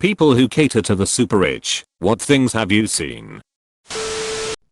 People who cater to the super rich, what things have you seen?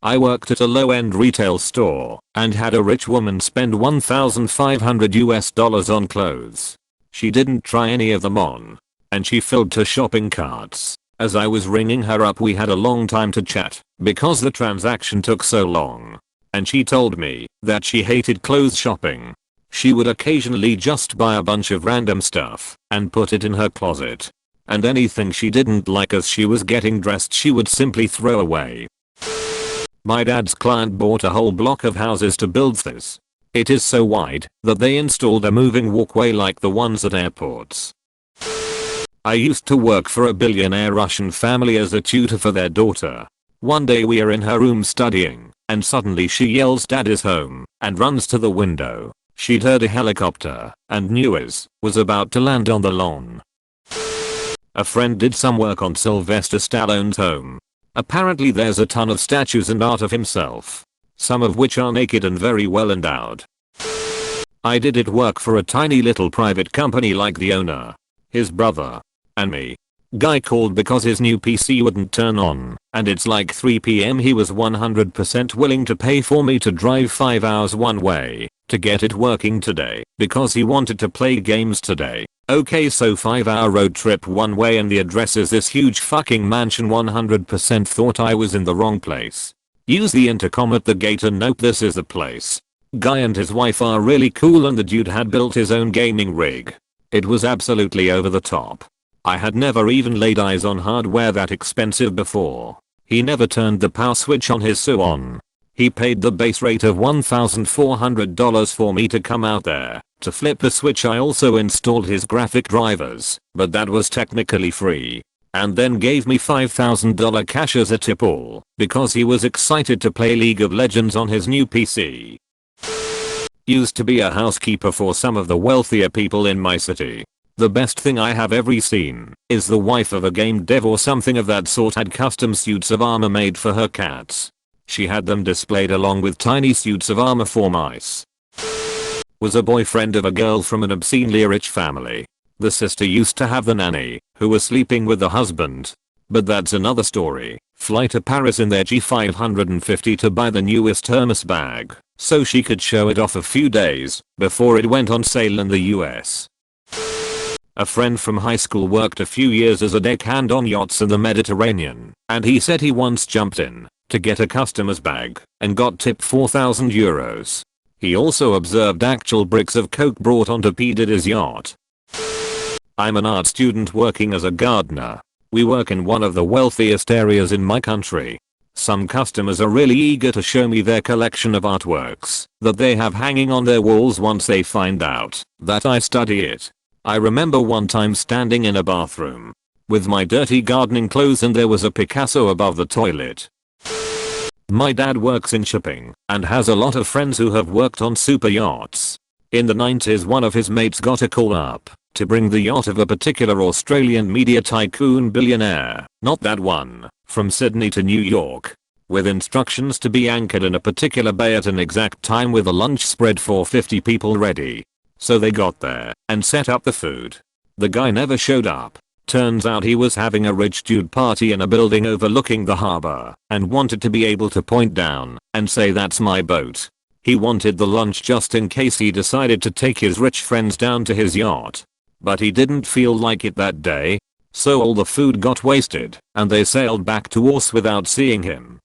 I worked at a low-end retail store and had a rich woman spend $1,500 on clothes. She didn't try any of them on. And she filled 2 shopping carts. As I was ringing her up, we had a long time to chat because the transaction took so long. And she told me that she hated clothes shopping. She would occasionally just buy a bunch of random stuff and put it in her closet. And anything she didn't like as she was getting dressed she would simply throw away. My dad's client bought a whole block of houses to build this. It is so wide that they installed a moving walkway like the ones at airports. I used to work for a billionaire Russian family as a tutor for their daughter. One day we are in her room studying, and suddenly she yells, "Dad is home," and runs to the window. She'd heard a helicopter and knew it was about to land on the lawn. A friend did some work on Sylvester Stallone's home. Apparently there's a ton of statues and art of himself, some of which are naked and very well endowed. I did it work for a tiny little private company like the owner, his brother, and me. Guy called because his new PC wouldn't turn on, and it's like 3 PM. He was 100% willing to pay for me to drive 5 hours one way to get it working today because he wanted to play games today. Okay, so 5-hour road trip one way and the address is this huge fucking mansion. 100% thought I was in the wrong place. Use the intercom at the gate and nope, this is the place. Guy and his wife are really cool and the dude had built his own gaming rig. It was absolutely over the top. I had never even laid eyes on hardware that expensive before. He never turned the power switch on his on. He paid the base rate of $1,400 for me to come out there to flip the switch. I also installed his graphic drivers, but that was technically free. And then gave me $5,000 cash as a tip, all because he was excited to play League of Legends on his new PC. Used to be a housekeeper for some of the wealthier people in my city. The best thing I have ever seen is the wife of a game dev or something of that sort had custom suits of armor made for her cats. She had them displayed along with tiny suits of armor for mice. Was a boyfriend of a girl from an obscenely rich family. The sister used to have the nanny, who was sleeping with the husband. But that's another story. Fly to Paris in their G550 to buy the newest Hermes bag, so she could show it off a few days before it went on sale in the US. A friend from high school worked a few years as a deckhand on yachts in the Mediterranean, and he said he once jumped in to get a customer's bag and got tipped €4,000. He also observed actual bricks of coke brought onto his yacht. I'm an art student working as a gardener. We work in one of the wealthiest areas in my country. Some customers are really eager to show me their collection of artworks that they have hanging on their walls once they find out that I study it. I remember one time standing in a bathroom with my dirty gardening clothes and there was a Picasso above the toilet. My dad works in shipping and has a lot of friends who have worked on super yachts. In the 90s one of his mates got a call up to bring the yacht of a particular Australian media tycoon billionaire, not that one, from Sydney to New York, with instructions to be anchored in a particular bay at an exact time with a lunch spread for 50 people ready. So they got there and set up the food. The guy never showed up. Turns out he was having a rich dude party in a building overlooking the harbor and wanted to be able to point down and say, "That's my boat." He wanted the lunch just in case he decided to take his rich friends down to his yacht. But he didn't feel like it that day. So all the food got wasted and they sailed back to Oz without seeing him.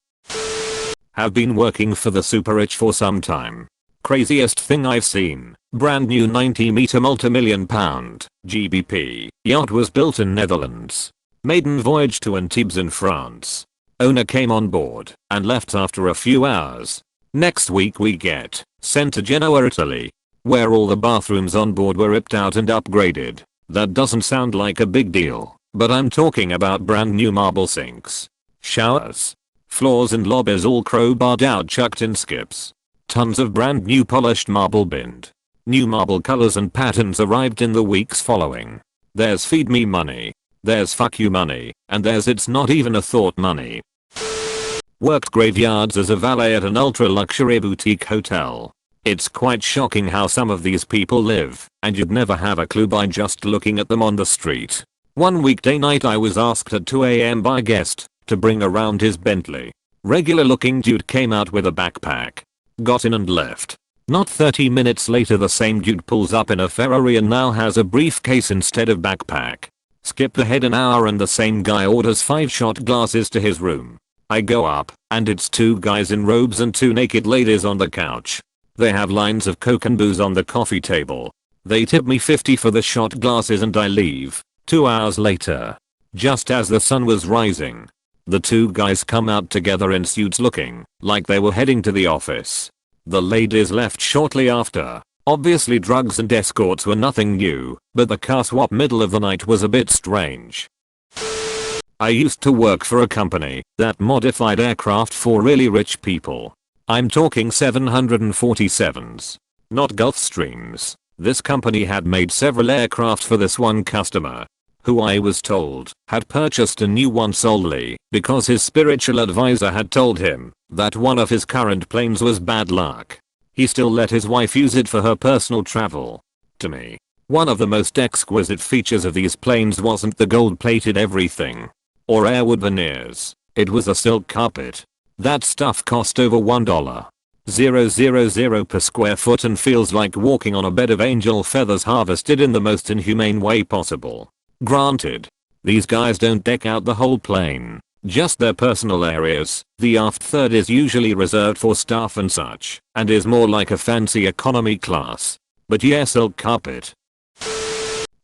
Have been working for the super rich for some time. Craziest thing I've seen. Brand new 90-meter multi-million pound GBP yacht was built in Netherlands. Maiden voyage to Antibes in France. Owner came on board and left after a few hours. Next week we get sent to Genoa, Italy, where all the bathrooms on board were ripped out and upgraded. That doesn't sound like a big deal, but I'm talking about brand new marble sinks, showers, floors and lobbies all crowbarred out, chucked in skips. Tons of brand new polished marble binned. New marble colors and patterns arrived in the weeks following. There's feed me money. There's fuck you money. And there's it's not even a thought money. Worked graveyards as a valet at an ultra luxury boutique hotel. It's quite shocking how some of these people live, and you'd never have a clue by just looking at them on the street. One weekday night I was asked at 2 a.m. by a guest to bring around his Bentley. Regular looking dude came out with a backpack. Got in and left. Not 30 minutes later the same dude pulls up in a Ferrari and now has a briefcase instead of backpack. Skip ahead an hour and the same guy orders 5 shot glasses to his room. I go up and it's 2 guys in robes and 2 naked ladies on the couch. They have lines of coke and booze on the coffee table. They tip me 50 for the shot glasses and I leave. 2 hours later, just as the sun was rising, the 2 guys come out together in suits looking like they were heading to the office. The ladies left shortly after. Obviously drugs and escorts were nothing new, but the car swap middle of the night was a bit strange. I used to work for a company that modified aircraft for really rich people. I'm talking 747s, not Gulfstreams. This company had made several aircraft for this one customer, who I was told had purchased a new one solely because his spiritual advisor had told him that one of his current planes was bad luck. He still let his wife use it for her personal travel. To me, one of the most exquisite features of these planes wasn't the gold-plated everything or airwood veneers. It was a silk carpet. That stuff cost over $1,000 per square foot and feels like walking on a bed of angel feathers harvested in the most inhumane way possible. Granted, these guys don't deck out the whole plane, just their personal areas. The aft third is usually reserved for staff and such, and is more like a fancy economy class. But yeah, silk carpet.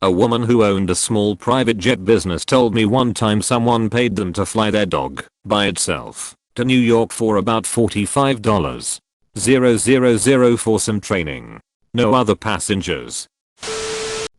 A woman who owned a small private jet business told me one time someone paid them to fly their dog by itself to New York for about $45,000 for some training. No other passengers.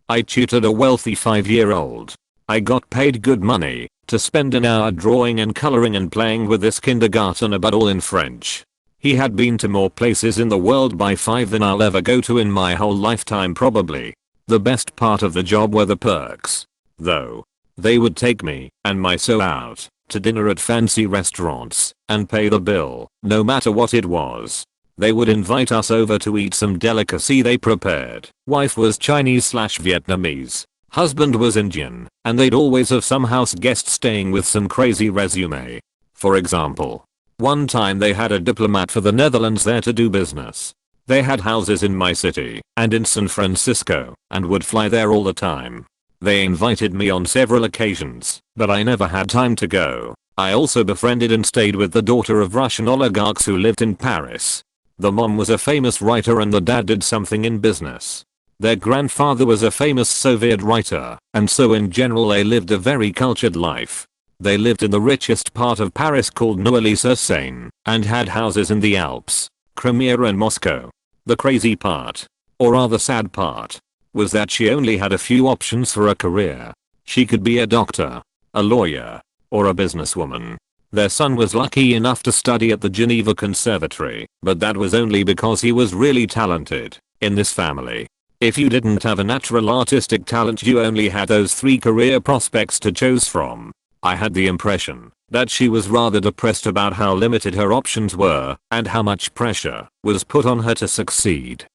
I tutored a wealthy 5-year-old. I got paid good money to spend an hour drawing and coloring and playing with this kindergartner, but all in French. He had been to more places in the world by 5 than I'll ever go to in my whole lifetime probably. The best part of the job were the perks, though. They would take me and my so out to dinner at fancy restaurants and pay the bill, no matter what it was. They would invite us over to eat some delicacy they prepared. Wife was Chinese/Vietnamese. Husband was Indian, and they'd always have some house guest staying with some crazy resume. For example, one time they had a diplomat for the Netherlands there to do business. They had houses in my city and in San Francisco and would fly there all the time. They invited me on several occasions, but I never had time to go. I also befriended and stayed with the daughter of Russian oligarchs who lived in Paris. The mom was a famous writer and the dad did something in business. Their grandfather was a famous Soviet writer, and so in general they lived a very cultured life. They lived in the richest part of Paris called Neuilly-sur-Seine, and had houses in the Alps, Crimea and Moscow. The crazy part, or rather sad part, was that she only had a few options for a career. She could be a doctor, a lawyer, or a businesswoman. Their son was lucky enough to study at the Geneva Conservatory, but that was only because he was really talented. In this family, if you didn't have a natural artistic talent, you only had those 3 career prospects to choose from. I had the impression that she was rather depressed about how limited her options were and how much pressure was put on her to succeed.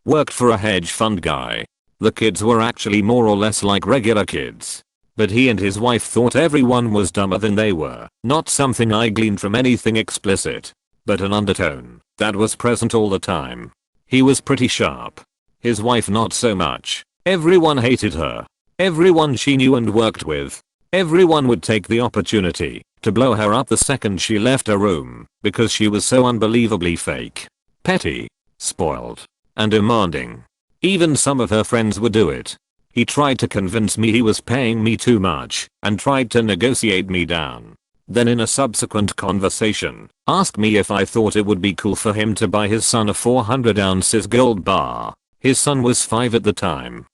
Worked for a hedge fund guy. The kids were actually more or less like regular kids, but he and his wife thought everyone was dumber than they were. Not something I gleaned from anything explicit, but an undertone that was present all the time. He was pretty sharp. His wife not so much. Everyone hated her. Everyone she knew and worked with. Everyone would take the opportunity to blow her up the second she left a room because she was so unbelievably fake, petty, spoiled, and demanding. Even some of her friends would do it. He tried to convince me he was paying me too much and tried to negotiate me down. Then in a subsequent conversation, asked me if I thought it would be cool for him to buy his son a 400 ounces gold bar. His son was 5 at the time.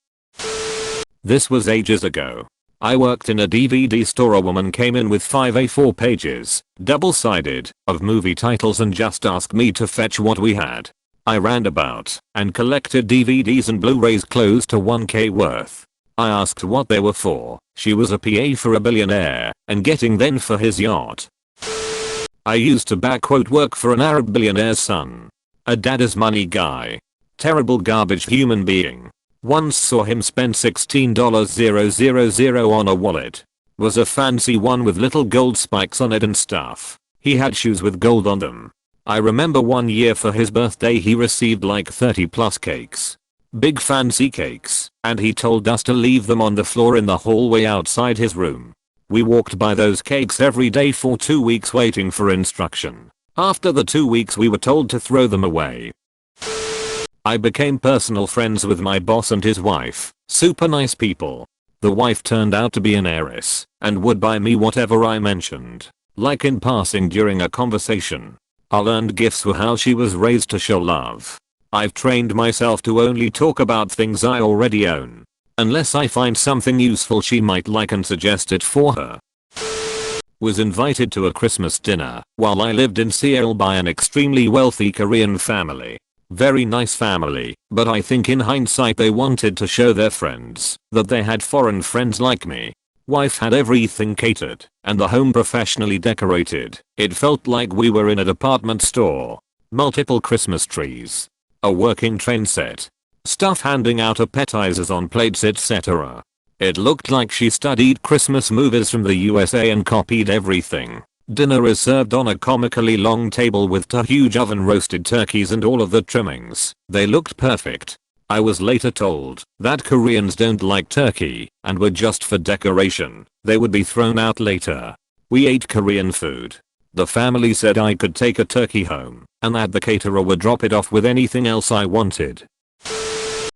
This was ages ago. I worked in a DVD store. A woman came in with 5 A4 pages, double-sided, of movie titles and just asked me to fetch what we had. I ran about and collected DVDs and Blu-rays close to 1K worth. I asked what they were for. She was a PA for a billionaire and getting them for his yacht. I used to work for an Arab billionaire's son. A daddy's money guy. Terrible garbage human being. Once saw him spend $16,000 on a wallet. Was a fancy one with little gold spikes on it and stuff. He had shoes with gold on them. I remember one year for his birthday he received like 30 plus cakes. Big fancy cakes, and he told us to leave them on the floor in the hallway outside his room. We walked by those cakes every day for 2 weeks waiting for instruction. After the 2 weeks we were told to throw them away. I became personal friends with my boss and his wife, super nice people. The wife turned out to be an heiress, and would buy me whatever I mentioned, like in passing during a conversation. I learned gifts were how she was raised to show love. I've trained myself to only talk about things I already own. Unless I find something useful she might like and suggest it for her. Was invited to a Christmas dinner while I lived in Seattle by an extremely wealthy Korean family. Very nice family, but I think in hindsight they wanted to show their friends that they had foreign friends like me. Wife had everything catered, and the home professionally decorated. It felt like we were in a department store. Multiple Christmas trees. A working train set. Stuff handing out appetizers on plates, etc. It looked like she studied Christmas movies from the USA and copied everything. Dinner is served on a comically long table with 2 huge oven roasted turkeys and all of the trimmings. They looked perfect. I was later told that Koreans don't like turkey and were just for decoration. They would be thrown out later. We ate Korean food. The family said I could take a turkey home and that the caterer would drop it off with anything else I wanted.